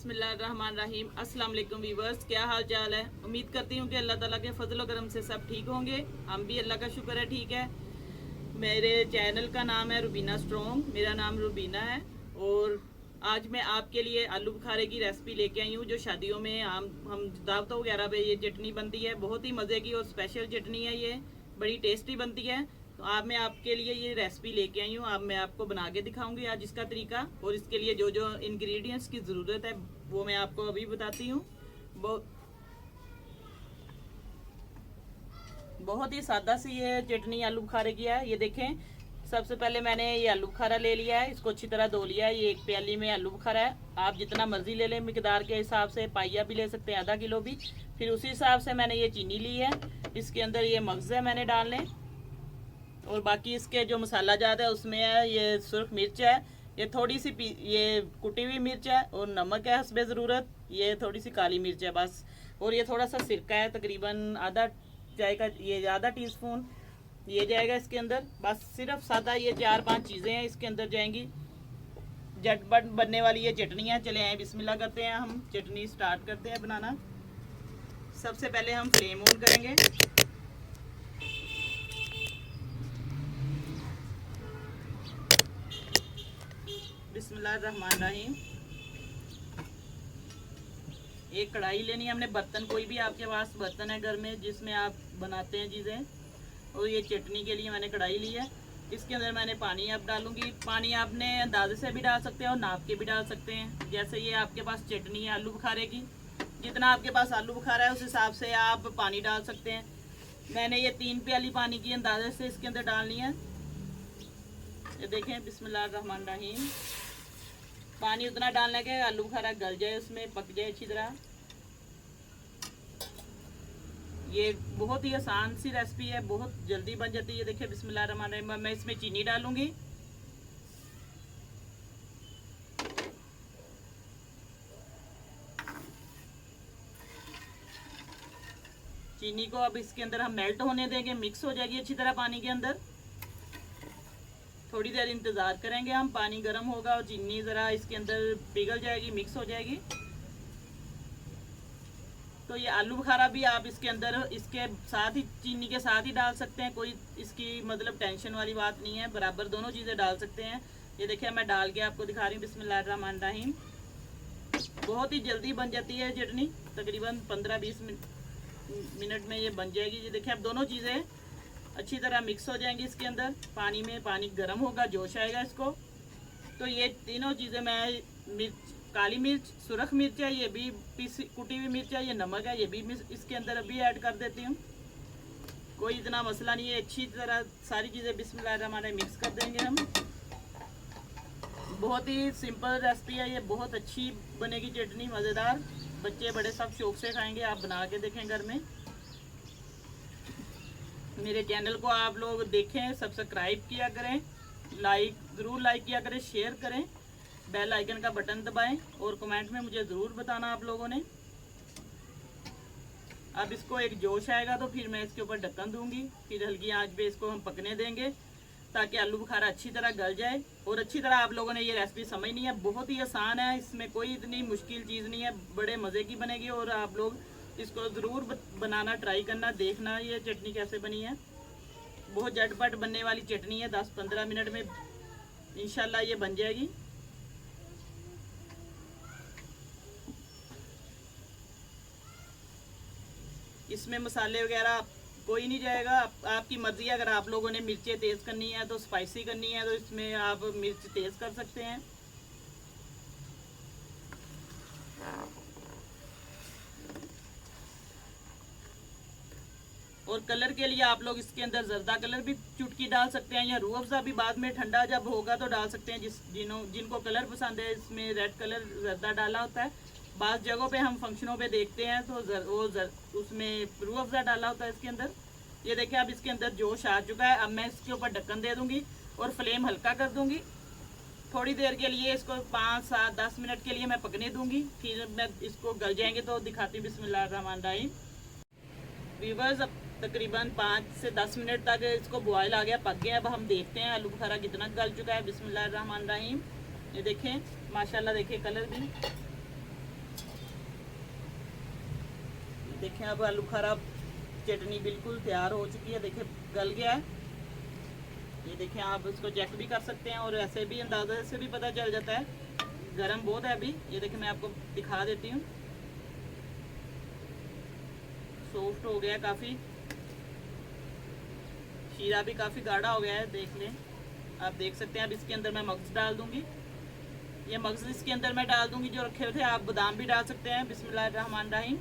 बिस्मिल्लाहिर्रहमानिर्रहीम। अस्सलाम वालेकुम वीवर्स, क्या हाल चाल है। उम्मीद करती हूँ कि अल्लाह ताला के फजल करम से सब ठीक होंगे। हम भी अल्लाह का शुक्र है ठीक है। मेरे चैनल का नाम है रुबीना स्ट्रॉन्ग, मेरा नाम रुबीना है। और आज मैं आपके लिए आलू बुखारे की रेसिपी लेके आई हूँ, जो शादियों में हम दावतों वगैरह पे ये चटनी बनती है। बहुत ही मज़े की और स्पेशल चटनी है, ये बड़ी टेस्टी बनती है। तो आज मैं आपके लिए ये रेसिपी लेके आई हूँ। अब मैं आपको बना के दिखाऊंगी आज इसका तरीका, और इसके लिए जो जो इंग्रेडिएंट्स की ज़रूरत है वो मैं आपको अभी बताती हूँ। बहुत ही सादा सी ये चटनी आलू बुखारे की है। ये देखें, सबसे पहले मैंने ये आलू बुखारा ले लिया है, इसको अच्छी तरह धो लिया है। ये एक प्याली में आलू बुखारा है। आप जितना मर्जी ले लें मिकदार के हिसाब से, पाइया भी ले सकते हैं, आधा किलो भी। फिर उसी हिसाब से मैंने ये चीनी ली है। इसके अंदर ये मगज़ है मैंने डालने, और बाकी इसके जो मसाला जात है उसमें है ये सुर्ख मिर्च है, ये थोड़ी सी ये कुटी हुई मिर्च है, और नमक है हस्बे ज़रूरत, ये थोड़ी सी काली मिर्च है बस। और ये थोड़ा सा सिरका है, तकरीबन आधा चाय का, ये आधा टीस्पून ये जाएगा इसके अंदर। बस सिर्फ सादा ये 4-5 चीज़ें हैं इसके अंदर जाएंगी। झटपट बनने वाली ये चटनी है। चले आए, बिस्मिल्लाह करते हैं, हम चटनी स्टार्ट करते हैं बनाना। सबसे पहले हम फ्लेम ऑन करेंगे। बिस्मिल्लाहिर्रहमानिर्रहीम। एक कढ़ाई लेनी है हमने, बर्तन कोई भी आपके पास बर्तन है घर में जिसमें आप बनाते हैं चीज़ें। और ये चटनी के लिए मैंने कढ़ाई ली है। इसके अंदर मैंने पानी अब डालूंगी। पानी आपने अंदाजे से भी डाल सकते हैं और नाप के भी डाल सकते हैं। जैसे ये आपके पास चटनी है आलू बुखारे की, जितना आपके पास आलू बुखारा है उस हिसाब से आप पानी डाल सकते हैं। मैंने ये 3 प्याली पानी की अंदाजे से इसके अंदर डालनी है। ये देखें, बिस्मिल्लाहिर्रहमानिर्रहीम। पानी उतना डालना है कि आलू बुखारा गल जाए, उसमें पक जाए अच्छी तरह। ये बहुत ही आसान सी रेसिपी है, बहुत जल्दी बन जाती है। ये देखिए, बिस्मिल्लाहिर्रहमानिर्रहीम। मैं इसमें चीनी डालूंगी। चीनी को अब इसके अंदर हम मेल्ट होने देंगे, मिक्स हो जाएगी अच्छी तरह पानी के अंदर। थोड़ी देर इंतज़ार करेंगे हम, पानी गर्म होगा और चीनी ज़रा इसके अंदर पिघल जाएगी, मिक्स हो जाएगी। तो ये आलू बुखारा भी आप इसके अंदर इसके साथ ही, चीनी के साथ ही डाल सकते हैं। कोई इसकी मतलब टेंशन वाली बात नहीं है, बराबर दोनों चीज़ें डाल सकते हैं। ये देखिए, मैं डाल के आपको दिखा रही हूँ। बिस्मिल्लाहिर्रहमानिर्रहीम। बहुत ही जल्दी बन जाती है चटनी, तकरीबन 15-20 मिनट में ये बन जाएगी। ये देखिए, अब दोनों चीज़ें अच्छी तरह मिक्स हो जाएंगी इसके अंदर पानी में। पानी गर्म होगा, जोश आएगा इसको। तो ये तीनों चीज़ें मैं, मिर्च, काली मिर्च, सुरख मिर्च है, ये भी कुटी हुई मिर्च है, ये नमक है, ये भी इसके अंदर अभी ऐड कर देती हूँ। कोई इतना मसला नहीं है। अच्छी तरह सारी चीज़ें बिस्मिल्लाहिर्रहमानिर्रहीम मिक्स कर देंगे हम। बहुत ही सिंपल रेसिपी है ये, बहुत अच्छी बनेगी चटनी, मज़ेदार। बच्चे बड़े सब शौक से खाएंगे। आप बना के देखें घर में। मेरे चैनल को आप लोग देखें, सब्सक्राइब किया करें, ज़रूर लाइक किया करें, शेयर करें, बेल आइकन का बटन दबाएं, और कमेंट में मुझे ज़रूर बताना आप लोगों ने। अब इसको एक जोश आएगा तो फिर मैं इसके ऊपर ढक्कन दूंगी। फिर हल्की आंच पे इसको हम पकने देंगे ताकि आलू बुखारा अच्छी तरह गल जाए। और अच्छी तरह आप लोगों ने ये रेसिपी समझनी है, बहुत ही आसान है, इसमें कोई इतनी मुश्किल चीज़ नहीं है, बड़े मज़े की बनेगी। और आप लोग इसको ज़रूर बनाना ट्राई करना, देखना ये चटनी कैसे बनी है। बहुत झटपट बनने वाली चटनी है, 10-15 मिनट में इंशाल्लाह ये बन जाएगी। इसमें मसाले वगैरह कोई नहीं जाएगा, आपकी मर्ज़ी है। अगर आप लोगों ने मिर्चें तेज़ करनी है तो स्पाइसी करनी है तो इसमें आप मिर्च तेज़ कर सकते हैं। और कलर के लिए आप लोग इसके अंदर जर्दा कलर भी चुटकी डाल सकते हैं, या रूह अफ़ज़ा भी बाद में ठंडा जब होगा तो डाल सकते हैं। जिनको कलर पसंद है, इसमें रेड कलर जर्दा डाला होता है। बाज़ जगहों पे हम फंक्शनों पे देखते हैं तो उसमें रूह अफ़ज़ा डाला होता है इसके अंदर। ये देखिए, अब इसके अंदर जोश आ चुका है। अब मैं इसके ऊपर ढक्कन दे दूँगी और फ्लेम हल्का कर दूँगी। थोड़ी देर के लिए इसको 5-7-10 मिनट के लिए मैं पकने दूँगी। फिर मैं इसको गल जाएंगे तो दिखाती हूँ। बिस्मिल्लाहिर्रहमानिर्रहीम। व्यूअर्स, अब तकरीबन 5 से 10 मिनट तक इसको बॉयल आ गया, पक गया। अब हम देखते हैं आलू बुखारा कितना गल चुका है। बिस्मिल्लाहिर्रहमानिर्रहीम। ये देखें, माशाल्लाह, देखिए कलर भी देखें अब आलू बुखारा चटनी बिल्कुल तैयार हो चुकी है। देखें गल गया है। ये देखें, आप इसको चेक भी कर सकते हैं और ऐसे भी अंदाज़े से भी पता चल जाता है। गरम बहुत है अभी। ये देखें, मैं आपको दिखा देती हूँ। सॉफ्ट हो गया काफ़ी, शीरा भी काफ़ी गाढ़ा हो गया है, देख लें। आप देख सकते हैं। अब इसके अंदर मैं मगज़ डाल दूँगी। ये मगज़ इसके अंदर मैं डाल दूँगी जो रखे हुए थे। आप बादाम भी डाल सकते हैं। बिस्मिल्लाहिर्रहमानिर्रहीम।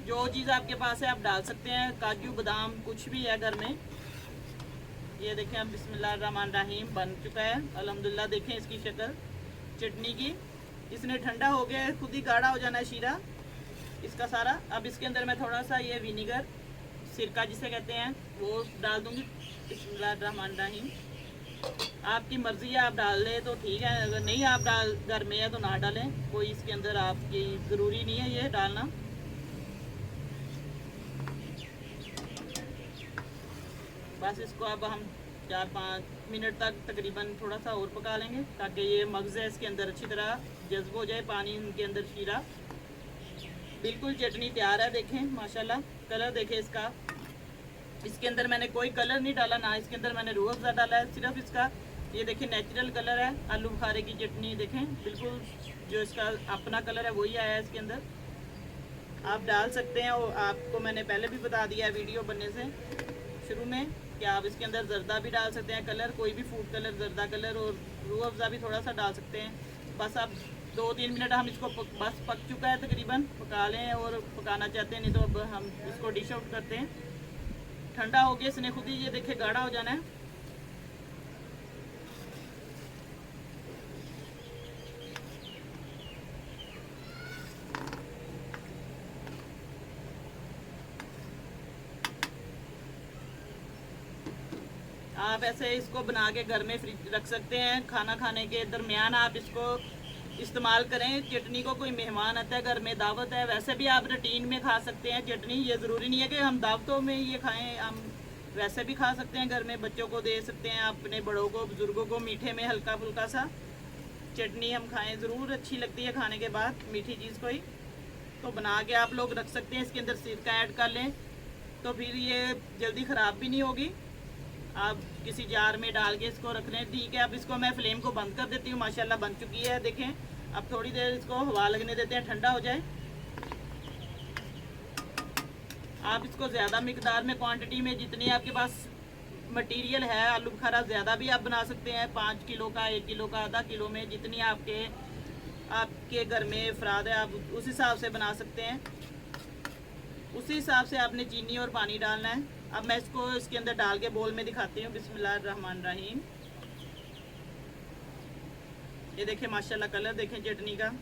जो चीज़ आपके पास है आप डाल सकते हैं, काजू बादाम कुछ भी है घर में। ये देखें, अब बिस्मिल्लाहिर्रहमानिर्रहीम बन चुका है अल्हम्दुलिल्लाह। देखें इसकी शक्ल चटनी की। इसने ठंडा हो गया है, खुद ही गाढ़ा हो जाना है शीरा इसका सारा। अब इसके अंदर मैं थोड़ा सा ये विनीगर, सिरका जिसे कहते हैं, वो डाल दूँगी। बिस्मिल्लाहिर्रहमानिर्रहीम। आपकी मर्ज़ी है, आप डाल लें तो ठीक है, अगर नहीं आप घर में है तो ना डालें। कोई इसके अंदर आपकी ज़रूरी नहीं है ये डालना। बस इसको अब हम 4-5 मिनट तक तकरीबन थोड़ा सा और पका लेंगे ताकि ये मगज़ है इसके अंदर अच्छी तरह जज्ब हो जाए, पानी इनके अंदर शीरा। बिल्कुल चटनी तैयार है। देखें माशाल्लाह, कलर देखें इसका। इसके अंदर मैंने कोई कलर नहीं डाला, ना इसके अंदर मैंने रूह अफ़ज़ा डाला है। सिर्फ इसका ये देखें नेचुरल कलर है। आलू बुखारे की चटनी देखें, बिल्कुल जो इसका अपना कलर है वही आया है इसके अंदर। आप डाल सकते हैं, और आपको मैंने पहले भी बता दिया है वीडियो बनने से शुरू में कि आप इसके अंदर जर्दा भी डाल सकते हैं, कलर कोई भी फूड कलर, जर्दा कलर, और रूह अफ़ज़ा भी थोड़ा सा डाल सकते हैं। बस आप 2-3 मिनट हम इसको बस पक चुका है तकरीबन, पका लें। और पकाना चाहते हैं नहीं तो अब हम इसको डिश आउट करते हैं। ठंडा हो गया, इसने खुद ही ये देखे गाढ़ा हो जाना है। आप ऐसे इसको बना के घर में फ्रिज रख सकते हैं। खाना खाने के दरमियान आप इसको इस्तेमाल करें। चटनी को कोई मेहमान आता है घर में, दावत है, वैसे भी आप रूटीन में खा सकते हैं चटनी। ये ज़रूरी नहीं है कि हम दावतों में ये खाएं, हम वैसे भी खा सकते हैं घर में। बच्चों को दे सकते हैं, अपने बड़ों को, बुज़ुर्गों को मीठे में हल्का फुल्का सा चटनी हम खाएं, ज़रूर अच्छी लगती है खाने के बाद मीठी चीज़ कोई। तो बना के आप लोग रख सकते हैं। इसके अंदर सिरका ऐड कर लें तो फिर ये जल्दी ख़राब भी नहीं होगी। आप किसी जार में डाल के इसको रख लें, ठीक है। अब इसको मैं फ्लेम को बंद कर देती हूँ। माशाल्लाह बन चुकी है। देखें, अब थोड़ी देर इसको हवा लगने देते हैं, ठंडा हो जाए। आप इसको ज़्यादा मिकदार में, क्वांटिटी में, जितनी आपके पास मटेरियल है, आलू बुखारा ज़्यादा भी आप बना सकते हैं। 5 किलो का, 1 किलो का, आधा किलो में, जितनी आपके घर में अफराद है आप उस हिसाब से बना सकते हैं। उसी हिसाब से आपने चीनी और पानी डालना है। अब मैं इसको इसके अंदर डाल के बोल में दिखाती हूँ। बिस्मिल्लाहिर्रहमानिर्रहीम। ये देखें माशाल्लाह, कलर देखें चटनी का।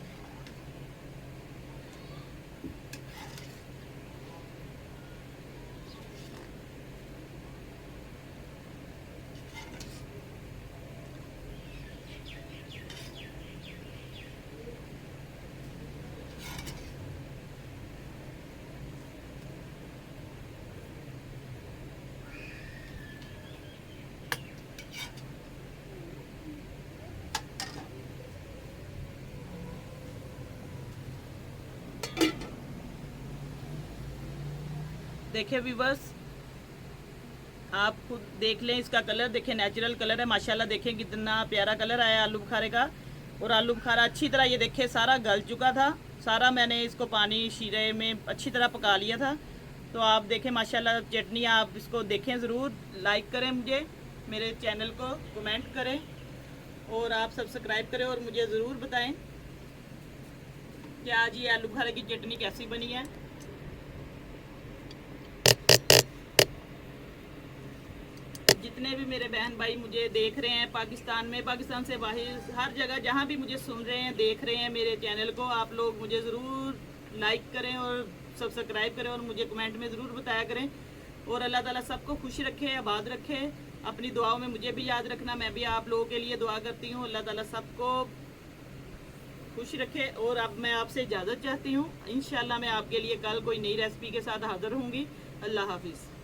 देखें व्यूअर्स, आप खुद देख लें, इसका कलर देखें, नेचुरल कलर है माशाल्लाह। देखें कितना प्यारा कलर आया आलू बुखारे का। और आलू बुखारा अच्छी तरह ये देखें सारा गल चुका था सारा। मैंने इसको पानी शीरे में अच्छी तरह पका लिया था। तो आप देखें माशाल्लाह चटनी। आप इसको देखें ज़रूर, लाइक करें मुझे, मेरे चैनल को कमेंट करें और आप सब्सक्राइब करें और मुझे ज़रूर बताएं कि आज ये आलू बुखारे की चटनी कैसी बनी है। जितने भी मेरे बहन भाई मुझे देख रहे हैं पाकिस्तान में, पाकिस्तान से बाहर, हर जगह जहाँ भी मुझे सुन रहे हैं, देख रहे हैं मेरे चैनल को, आप लोग मुझे ज़रूर लाइक करें और सब्सक्राइब करें और मुझे कमेंट में ज़रूर बताया करें। और अल्लाह ताला सबको खुश रखे, आबाद रखे। अपनी दुआओं में मुझे भी याद रखना, मैं भी आप लोगों के लिए दुआ करती हूँ। अल्लाह ताला सबको खुश रखे। और अब मैं आपसे इजाज़त चाहती हूँ। इंशाल्लाह मैं आपके लिए कल कोई नई रेसिपी के साथ हाज़िर होंगी। अल्लाह हाफिज़।